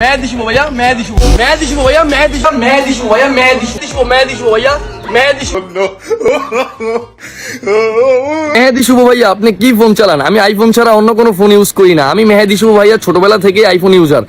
Médici, भैया médici, médici, भैया médici, médici, भैया médici, médici, भैया médici। মেহেদি শুভ ভাইয়া, আপনি কি ফোন চালান? আমি আইফোন ছাড়া অন্য কোনো ফোন ইউজ করি না। আমি মেহেদি শুভ ভাইয়া ছোটবেলা থেকে আইফোন ইউজার।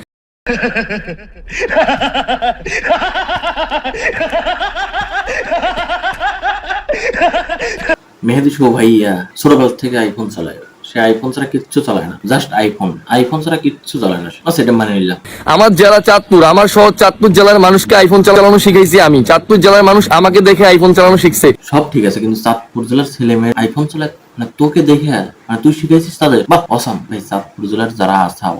মেহেদি শুভ ভাইয়া ছোটবেলা থেকে আইফোন চালায়। সে আইফোন ছাড়া কিচ্ছু চালায় না, জাস্ট আইফোন ছাড়া কিচ্ছু চালায় না। সেটা মানে নিলাম। আমার জেলা চাঁদপুর, আমার শহর চাঁদপুর জেলার মানুষকে আইফোন চালানো শিখাইছি আমি। চাঁদপুর জেলার মানুষ আমাকে দেখে আইফোন চালানো শিখছে। সব ঠিক আছে, কিন্তু চাঁদপুর জেলার ছেলে মেয়ে আইফোন চালায় না তোকে দেখে, মানে তুই শিখাইছিস তাদের? বাহ অসাম ভাই। চাঁদপুর জেলার যারা আছাও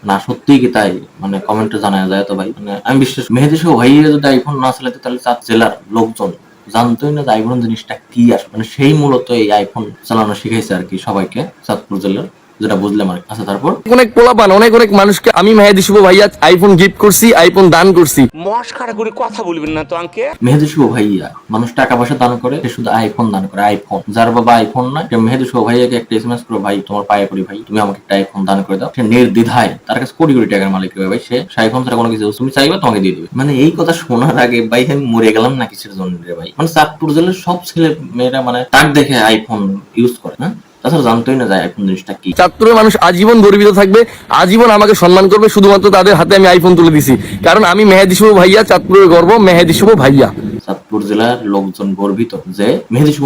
না, সত্যি কি তাই? মানে কমেন্টে জানা যায় তো ভাই। মানে আমি বিশ্বাস, মেহেদি শুভ ভাইয়া যদি আইফোন না চালাতে তাহলে চাঁদ জেলার লোকজন জানতোই না যে আইফোন জিনিসটা কি আসে। মানে সেই মূলত এই আইফোন চালানো শিখাইছে আর কি সবাইকে চাঁদপুর জেলার, যেটা বুঝলাম আর কি। আচ্ছা, তারপর অনেক পোলাপান, অনেক মানুষকে আমি মেহেদি শুভ ভাইয়া আইফোন গিফট করছি, আইফোন দান করছি। মস্কারা করে কথা বলবেন না তো আঙ্কে। মেহেদি শুভ ভাইয়া মানুষ টাকা পয়সা দান করে, সে শুধু আইফোন দান করে। আইফোন যার বাবা আইফোন না, মেহেদি শুভ ভাইয়াকে একটা এসএমএস করো, ভাই তোমার পায়ে পড়ি ভাই, তুমি আমাকে একটা আইফোন দান করে দাও। সে নির্দ্বিধায়, তার কাছে কোটি কোটি টাকার মালিক ভাই, সে আইফোন ছাড়া কোনো কিছু তুমি চাইবে তোমাকে দিয়ে দিবে। মানে এই কথা শোনার আগে ভাই আমি মরে গেলাম না কিসের জন্য রে ভাই। মানে চাঁদপুর জেলার সব ছেলে মেয়েরা মানে তার দেখে আইফোন ইউজ করে না, তাছাড়া জানতোই না যায় আইফোন জিনিসটা কি। চাঁদপুরের মানুষ আজীবন গর্বিত থাকবে, আজীবন আমাকে সম্মান করবে, শুধুমাত্র তাদের হাতে আমি আইফোন তুলে দিছি। কারণ আমি মেহেদি শুভ ভাইয়া, চাঁদপুরের গর্ব মেহেদি শুভ ভাইয়া। চাঁদপুর জেলার লোকজন গর্বিত যে মেহেদি শুভ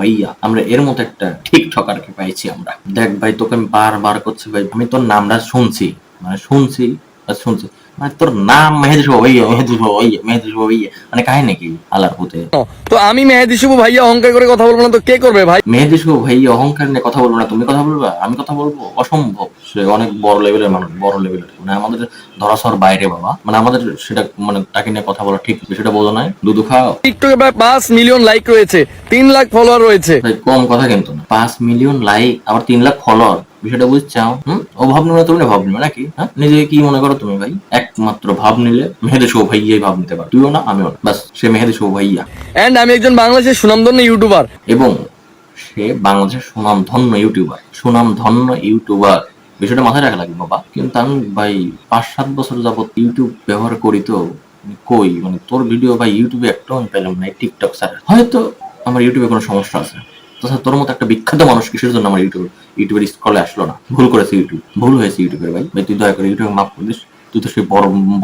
ভাইয়া আমরা এর মতো একটা ঠিক ঠকারকে পাইছি আমরা। দেখ ভাই, তোকে আমি বারবার করছি ভাই, আমি তোর নামটা শুনছি, মানে তোর নাম মেহেদি শুভ ভাইয়া, মানে কাহিনী নাকি আলার পুতে। তো আমি মেহেদি শুভ ভাইয়া অহংকার করে কথা বলবো না তো কে করবে ভাই? মেহেদি শুভ ভাইয়া অহংকার নিয়ে কথা বলবো না, তুমি কথা বলবা, আমি কথা বলবো? অসম্ভব। সে অনেক বড় লেভেলের মানুষ, মানে আমাদের ধরাছোঁয়ার বাইরে বাবা। মানে আমাদের সেটা মানে তাকে নিয়ে কথা বলা ঠিক সেটা বোঝো নাই। দুধু খাও। টিকটকে প্রায় 5 মিলিয়ন লাইক রয়েছে, 3 লাখ ফলোয়ার রয়েছে। ভাই কম কথা কিন্তু না, 5 মিলিয়ন লাইক আবার 3 লাখ ফলোয়ার, বিষয়টা বুঝছাও? ও ভাব নিবে, তুমি ভাব নিবে নাকি? হ্যাঁ, নিজেকে কি মনে করো তুমি ভাই? একমাত্র ভাব নিলে মেহেদি শুভ ভাইয়াই ভাব নিতে পারে, তুইও না আমিও না, বাস সে মেহেদি শুভ ভাইয়া। এন্ড আমি একজন বাংলাদেশের সুনামধন্য ইউটিউবার, এবং সে বাংলাদেশের সুনামধন্য ইউটিউবার। বিষয়টা মাথায় রাখা লাগবে বাবা। কিন্তু আমি ভাই 5-7 বছর যাবত ইউটিউব ব্যবহার করি, তো কই মানে তোর ভিডিও ভাই ইউটিউবে একটাও আমি পেলাম না। টিকটক ছাড়া হয়তো আমার ইউটিউবে কোনো সমস্যা আছে, তাছাড়া তোর মতো একটা বিখ্যাত মানুষ কিসের জন্য আমার ইউটিউবের স্ক্রলে আসলো না? ভুল করেছে ভুল হয়েছে ইউটিউবের ভাই। তুই দয়া করে ইউটিউবে মাফ করে দিস, তুই তো সেই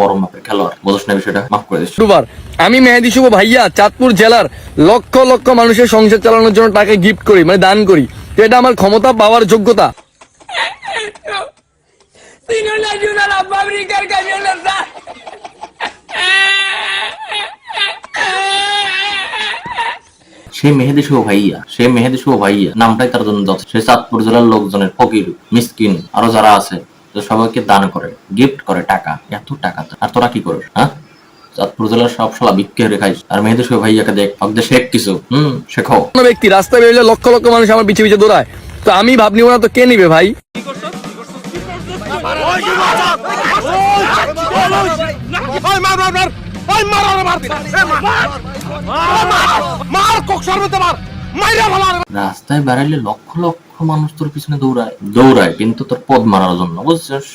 বড় মাপের খেলোয়াড়, বোঝস না বিষয়টা, মাফ করে দিস। ইউটিউবার আমি মেহেদি শুভ ভাইয়া চাঁদপুর জেলার লক্ষ লক্ষ মানুষের সংসার চালানোর জন্য টাকা গিফট করি, মানে দান করি। তো এটা আমার ক্ষমতা পাওয়ার যোগ্যতা। সে মেহেদি শুভ ভাইয়া নামটাই তার জন্য যথেষ্ট। সে চাঁদপুর জেলার লোকজনের ফকির মিসকিন আরো যারা আছে তো সবাইকে দান করে, গিফট করে টাকা। এত টাকা আর তোরা কি করিস? হ্যাঁ, চাঁদপুর জেলার সব শালা ভিক্ষে রে খাইস, আর মেহেদি শুভ ভাইয়াকে দেখ ভাবতে শেখ কিছু শেখো। কোনো ব্যক্তি রাস্তায় বেরোলে লক্ষ লক্ষ মানুষ আমার পিছে দৌড়ায়, তো আমি ভাব নিব না তো কে নিবে ভাই? রাস্তায় বেড়াইলে লক্ষ লক্ষ মানুষ তোর পিছনে দৌড়ায় কিন্তু তোর পদ মারার জন্য, বুঝছিস?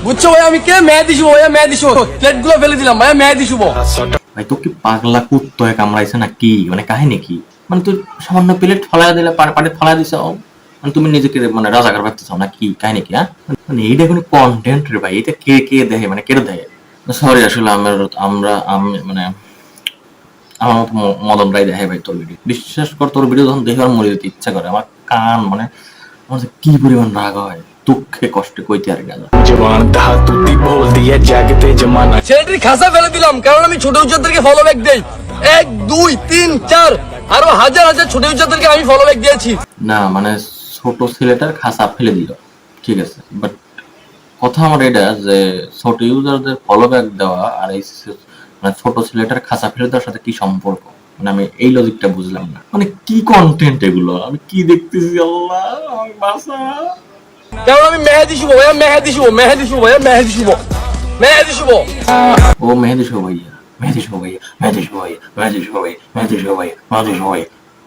বুঝছো ভাই আমি কে? মেহেদি শুভ ভাইয়া, মেহেদি শুভ। প্লেট গুলো ফেলে দিলাম ভাইয়া, মেহেদি শুভ। ভাই তোর কি পাগলা কুত্তো কামড়াইছে না কি? মানে কাহিনী কি? মানে তুই সামান্য প্লেট ফলাই দিলে, পাটে ফলাই দিছ, মানে তুমি নিজেকে মানে রাজাকার ভাবতেছ না কি? কাহিনী কি? হ্যাঁ, মানে এইটা কোনো কন্টেন্ট রে ভাই? এটা কে দেখে? মানে কে দেখে? সরি আসলে মানে আমার মতো মদন রায় দেখে ভাই তোর ভিডিও। বিশ্বাস কর, তোর ভিডিও যখন দেখে আমার মরে যেতে ইচ্ছা করে। আমার কান মানে আমার কি পরিমাণ রাগ হয়, দুঃখে কষ্টে কইতে আর গেল। ছেলেটির খাসা ফেলে দিলাম কারণ আমি ছোট ইউজারদেরকে ফলো ব্যাক দেই। 1 2 3 4 আরো হাজার হাজার ছোট ইউজারদেরকে আমি ফলো ব্যাক দিয়েছি। না মানে ছোট ছেলেটার খাসা ফেলে দিল, ঠিক আছে, বাট কথা আমার এটা যে ছোট ইউজারদের ফলো ব্যাক দেওয়া আর এই মানে ছোট ছেলেটার খাসা ফেলে দেওয়ার সাথে কি সম্পর্ক? মানে আমি এই লজিকটা বুঝলাম না। মানে কি কন্টেন্ট এগুলো? আমি কি দেখতেছি? আল্লাহ আমার বাসা। কারণ আমি মেহেদি শুভ ভাইয়া, মেহেদি শুভ ভাইয়া, মেহেদি শুভ। ও মেহেদি শুভ ভাইয়া,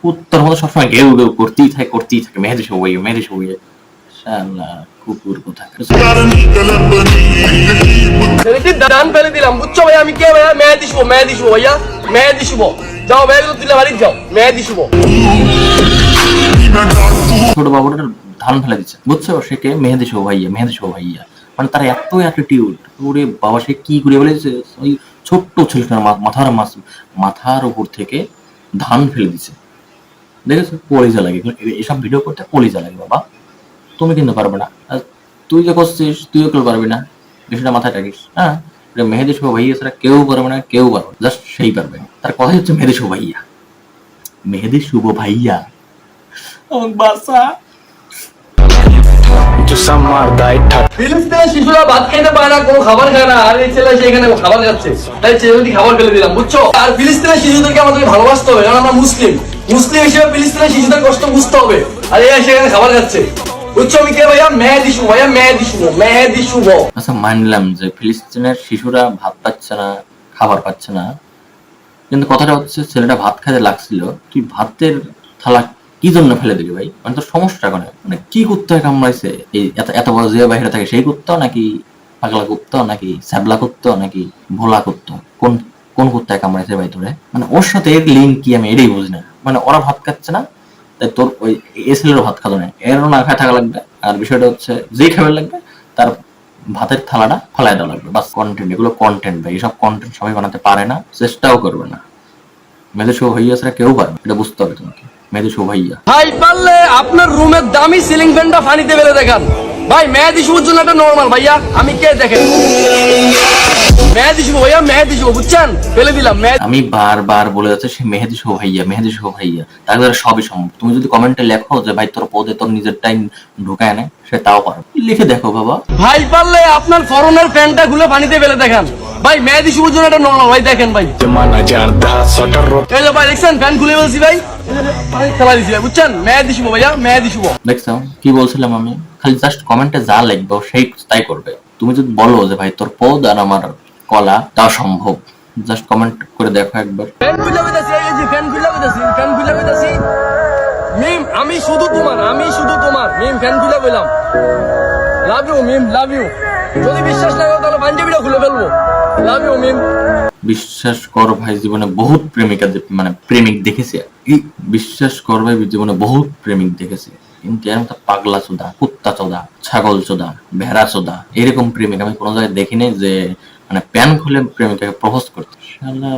উত্তর মতো সবসময় ঘেউ করতেই থাকে মেহেদি শুভ ভাইয়া। শালা কুকুর কোথাকার। ছেলেটি দান ফেলে দিলাম, বুঝছো ভাইয়া? আমি কে ভাইয়া? মেহেদি শুভ, মেহেদি শুভ ভাইয়া, মেহেদি শুভ। যাও মেহেদি তুলে বাড়ি যাও, মেহেদি শুভ। ছোট বাবুটা ধান ফেলে দিচ্ছে, বুঝছো? সে কে? মেহেদি শুভ ভাইয়া, মেহেদি শুভ ভাইয়া। মানে তার এত অ্যাটিটিউড, ওরে বাবা, সে কি করে বলেছে, ওই ছোট্ট ছেলেটার মাথার উপর থেকে ধান ফেলে দিচ্ছে, দেখেছো? কলিজা লাগে, এসব ভিডিও করতে কলিজা লাগে বাবা। তুমি কিন্তু পারবে না, আর তুই যে করছিস তুইও কেউ পারবি না, বিষয়টা মাথায় রাখিস। হ্যাঁ, এটা মেহেদি শুভ ভাইয়া ছাড়া কেউ পারবে না, কেউ পারবে, জাস্ট সেই পারবে। তার কথাই হচ্ছে মেহেদি শুভ ভাইয়া, মেহেদি শুভ ভাইয়া। আমার বাসা ফিলিস্তিনের শিশুরা ভাত খাইতে পারে না, কোনো খাবার খায় না, আর এই ছেলে সেখানে খাবার খাচ্ছে, তাই ছেলেটি খাবার ফেলে দিলাম, বুঝছো? আর ফিলিস্তিনের শিশুদেরকে আমাদেরকে ভালোবাসতে হবে, কারণ আমরা মুসলিম হিসেবে ফিলিস্তিনের শিশুদের কষ্ট বুঝতে হবে। আর এই সেখানে খাবার খাচ্ছে, বুঝছো? আমি কে ভাইয়া? মেহেদি শুভ ভাইয়া, মেহেদি শুভ, মেহেদি শুভ। আচ্ছা, মানলাম যে ফিলিস্তিনের শিশুরা ভাত পাচ্ছে না, খাবার পাচ্ছে না, কিন্তু কথাটা হচ্ছে ছেলেটা ভাত খেতে লাগছিল, তুই ভাতের থালা কি জন্য ফেলে দিলি ভাই? মানে তোর সমস্যা কেন? মানে কি করতে হয় কামড়াইছে? এই এত বড় যে বাইরে থাকে সেই করতো, নাকি পাগলা করতো, নাকি স্যাবলা করতো, নাকি ভোলা করতো? কোন কোন কুত্তায় কামড়াইছে ভাই তোরে? মানে ওর সাথে এর লিঙ্ক কি আমি এটাই বুঝি না। মানে ওরা ভাত খাচ্ছে না, তাই তোর ওই এ ছেলেরও ভাত খাতো না, এরও না খায় থাকা লাগবে। আর বিষয়টা হচ্ছে যেই খাবার লাগবে তার ভাতের থালাটা ফালাই দেওয়া লাগবে, বাস। কন্টেন্ট, এগুলো কন্টেন্ট ভাই, এসব কন্টেন্ট সবাই বানাতে পারে না, চেষ্টাও করবে না। মেয়েদের শুভ ভাইয়া ছাড়া কেউ পারবে, এটা বুঝতে হবে তোমাকে। মেয়েদের শুভ ভাইয়া ভাই পারলে আপনার রুমের দামি সিলিং ফ্যানটা পানিতে ফেলে দেখান ভাই। মেহেদি শুভর জন্য একটা নরমাল ভাইয়া, আমি কে দেখেন? মেহেদি শুভ ভাইয়া, মেহেদি শুভ, বুঝছেন? ফেলে দিলাম মেহেদি। আমি বারবার বলে যাচ্ছে সে মেহেদি শুভ ভাইয়া, মেহেদি শুভ ভাইয়া, তার দ্বারা সবই সম্ভব। তুমি যদি কমেন্টে লেখো যে ভাই তোর পদে তোর নিজের টাইম ঢুকায় না, সে তাও পারবে, লিখে দেখো বাবা। ভাই পারলে আপনার ফরনের ফ্যানটা খুলে পানিতে ফেলে দেখান ভাই। মেহেদি শুভর জন্য একটা নরমাল ভাই, দেখেন ভাই। এই যে ভাই দেখছেন, ফ্যান খুলে বলছি ভাই, পানি ফেলা দিছি ভাই, বুঝছেন? মেহেদি শুভ ভাইয়া, মেহেদি শুভ। দেখছো কি বলছিলাম আমি? খালি জাস্ট কমেন্টে যা লিখবো সেই তাই করবে। তুমি যদি বলো যে ভাই তোর পদ আর আমার কলা, তা সম্ভব, জাস্ট কমেন্ট করে দেখো একবার। ফ্যান খুলে কইতাছি, এই যে ফ্যান খুলে কইতাছি, ফ্যান খুলে কইতাছি। মিম, আমি শুধু তোমার, আমি শুধু তোমার। মিম, ফ্যান খুলে কইলাম, love you meme, love you. যদি বিশ্বাস না করো তাহলে পাঞ্জাবিটা খুলে ফেলবো। লাভ ইউ মিম। বিশ্বাস কর ভাই, জীবনে বহুত মানে প্রেমিক দেখেছি। এই বিশ্বাস কর ভাই, জীবনে বহুত প্রেমিক দেখেছি, কিন্তু এর মতো পাগলা চোদা, কুত্তা চোদা, ছাগল চোদা, ভেড়া চোদা, এরকম প্রেমিক আমি কোনো জায়গায় দেখিনি যে মানে প্যান খুলে প্রেমিকাকে প্রপোজ করতে। শালা,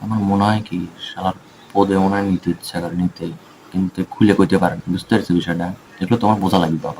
আমার মনে হয় কি শালার পদে মনে হয় নিতে ইচ্ছা করে নিতে, কিন্তু খুলে কইতে পারে না। বুঝতে পারছি বিষয়টা? এগুলো তোমার বোঝা লাগবে বাবা।